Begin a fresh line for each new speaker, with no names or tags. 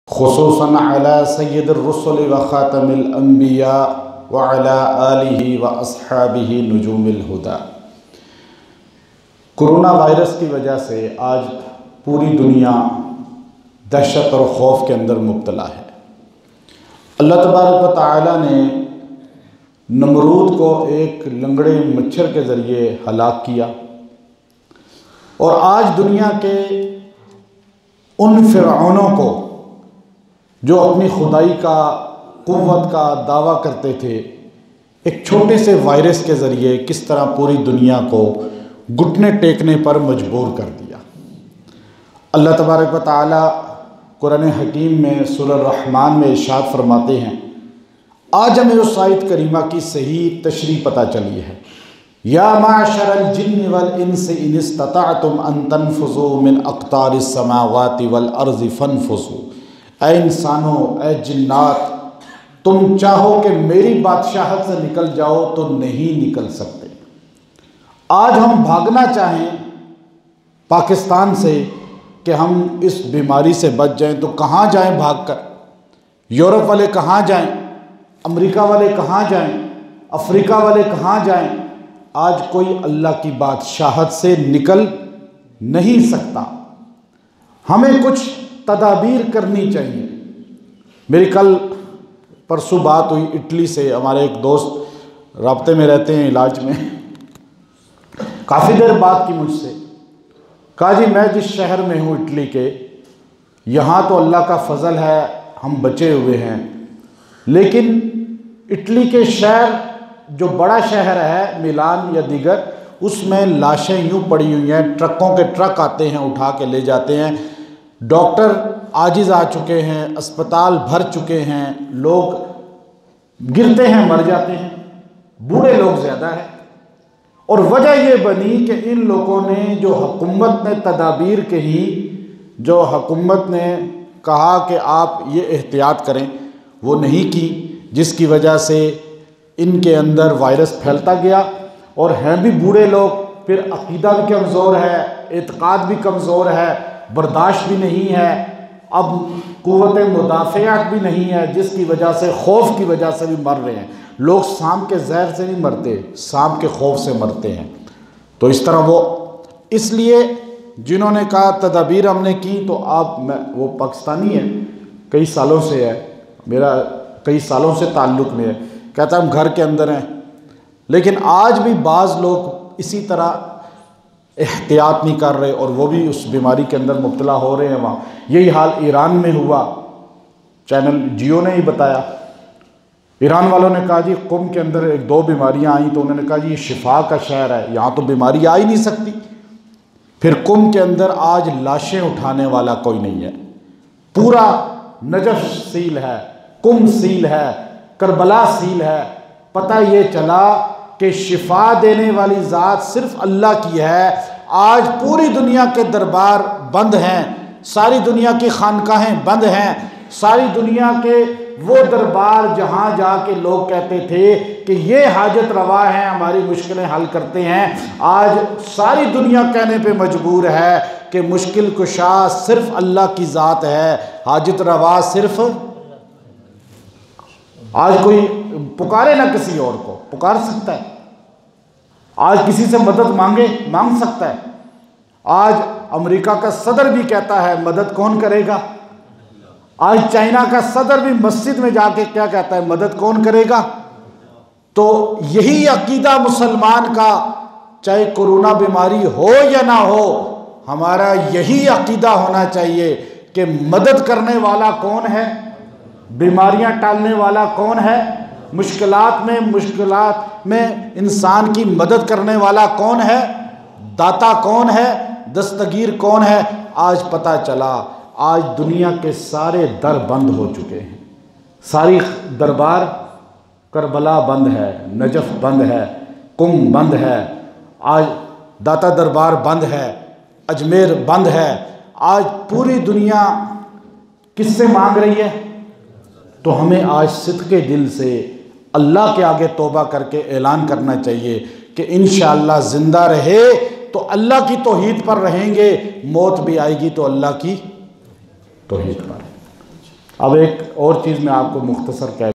खुसूसन अला सय्यिदिर रुसुल व खातमिल अंबिया व अला आलिहि व अस्हाबिहि नुजूमिल हुदा। कोरोना वायरस की वजह से आज पूरी दुनिया दहशत और खौफ के अंदर मुब्तला है। अल्लाह तबारक व तआला ने नमरूद को एक लंगड़े मच्छर के ज़रिए हलाक किया और आज दुनिया के उन फ़िरऔनों को जो अपनी खुदाई का कुव्वत का दावा करते थे, एक छोटे से वायरस के ज़रिए किस तरह पूरी दुनिया को घुटने टेकने पर मजबूर कर दिया। अल्लाह तबारक व तआला कुरान हकीम में सूरह रहमान में इरशाद फरमाते हैं, आज हमें उस आयत करीमा की सही तशरीह पता चली है। या माशरल जिन्नि वल इंसी इन इस्तताअतुम अन तनफुज़ू मिन अक़तारिस समावाति वल अर्ज़ि फनफुज़ू। ऐ इंसानों, ऐ जिन्नात, तुम चाहो कि मेरी बादशाहत से निकल जाओ तो नहीं निकल सकते। आज हम भागना चाहें पाकिस्तान से कि हम इस बीमारी से बच जाएं तो कहाँ जाएं भागकर? यूरोप वाले कहाँ जाएं? अमेरिका वाले कहाँ जाएं? अफ्रीका वाले कहाँ जाएं? आज कोई अल्लाह की बादशाहत से निकल नहीं सकता। हमें कुछ तदाबीर करनी चाहिए। मेरी कल परसों बात हुई इटली से, हमारे एक दोस्त राब्ते में रहते हैं इलाज में, काफ़ी देर बात की मुझसे। कहा जी मैं जिस शहर में हूँ इटली के, यहाँ तो अल्लाह का फ़ज़ल है हम बचे हुए हैं, लेकिन इटली के शहर जो बड़ा शहर है मिलान या दीगर, उसमें लाशें यूँ पड़ी हुई हैं, ट्रकों के ट्रक आते हैं उठा के ले जाते हैं। डॉक्टर आजिज़ आ चुके हैं, अस्पताल भर चुके हैं, लोग गिरते हैं मर जाते हैं, बूढ़े लोग ज़्यादा हैं। और वजह ये बनी कि इन लोगों ने जो हुकूमत ने तदाबीर कही, जो हुकूमत ने कहा कि आप ये एहतियात करें, वो नहीं की, जिसकी वजह से इनके अंदर वायरस फैलता गया। और हैं भी बूढ़े लोग, फिर अक़ीदा भी कमज़ोर है, एतक़ाद भी कमज़ोर है, बर्दाश्त भी नहीं है, अब क़ुव्वत मुदाफ़ियात भी नहीं है, जिसकी वजह से खौफ की वजह से भी मर रहे हैं। लोग सांप के जहर से नहीं मरते, सांप के खौफ से मरते हैं। तो इस तरह वो, इसलिए जिन्होंने कहा तदाबीर हमने की, तो आप वो पाकिस्तानी है, कई सालों से है, मेरा कई सालों से ताल्लुक़ में है, कहता हम घर के अंदर हैं। लेकिन आज भी बाज़ लोग इसी तरह एहतियात नहीं कर रहे और वो भी उस बीमारी के अंदर मुब्तला हो रहे हैं। वहाँ यही हाल ईरान में हुआ, चैनल जियो ने ही बताया। ईरान वालों ने कहा जी कुम के अंदर एक दो बीमारियां आई, तो उन्होंने कहा जी ये शिफा का शहर है, यहाँ तो बीमारी आ ही नहीं सकती। फिर कुम के अंदर आज लाशें उठाने वाला कोई नहीं है, पूरा नजफ सील है, कुम सील है, करबला सील है। पता ये चला कि शिफा देने वाली ज़ात सिर्फ अल्लाह की है। आज पूरी दुनिया के दरबार बंद हैं, सारी दुनिया की खानकाहें बंद हैं, सारी दुनिया के वो दरबार जहाँ जाके लोग कहते थे कि ये हाजत रवा हैं, हमारी मुश्किलें हल करते हैं, आज सारी दुनिया कहने पे मजबूर है कि मुश्किल कुशा सिर्फ अल्लाह की ज़ात है, हाजत रवा सिर्फ। आज कोई पुकारे ना किसी और को, पुकार सकता है। आज किसी से मदद मांग सकता है। आज अमेरिका का सदर भी कहता है मदद कौन करेगा। आज चाइना का सदर भी मस्जिद में जाके क्या कहता है, मदद कौन करेगा। तो यही अकीदा मुसलमान का, चाहे कोरोना बीमारी हो या ना हो, हमारा यही अकीदा होना चाहिए कि मदद करने वाला कौन है, बीमारियां टालने वाला कौन है, मुश्किलात में इंसान की मदद करने वाला कौन है, दाता कौन है, दस्तगीर कौन है। आज पता चला आज दुनिया के सारे दर बंद हो चुके हैं, सारी दरबार, करबला बंद है, नजफ बंद है, कुम बंद है, आज दाता दरबार बंद है, अजमेर बंद है। आज पूरी दुनिया किससे मांग रही है? तो हमें आज सिद्क़े दिल से अल्लाह के आगे तौबा करके ऐलान करना चाहिए कि इंशाअल्लाह ज़िंदा रहे तो अल्लाह की तौहीद पर रहेंगे, मौत भी आएगी तो अल्लाह की तौहीद पर। अब एक और चीज़ मैं आपको मुख्तसर कह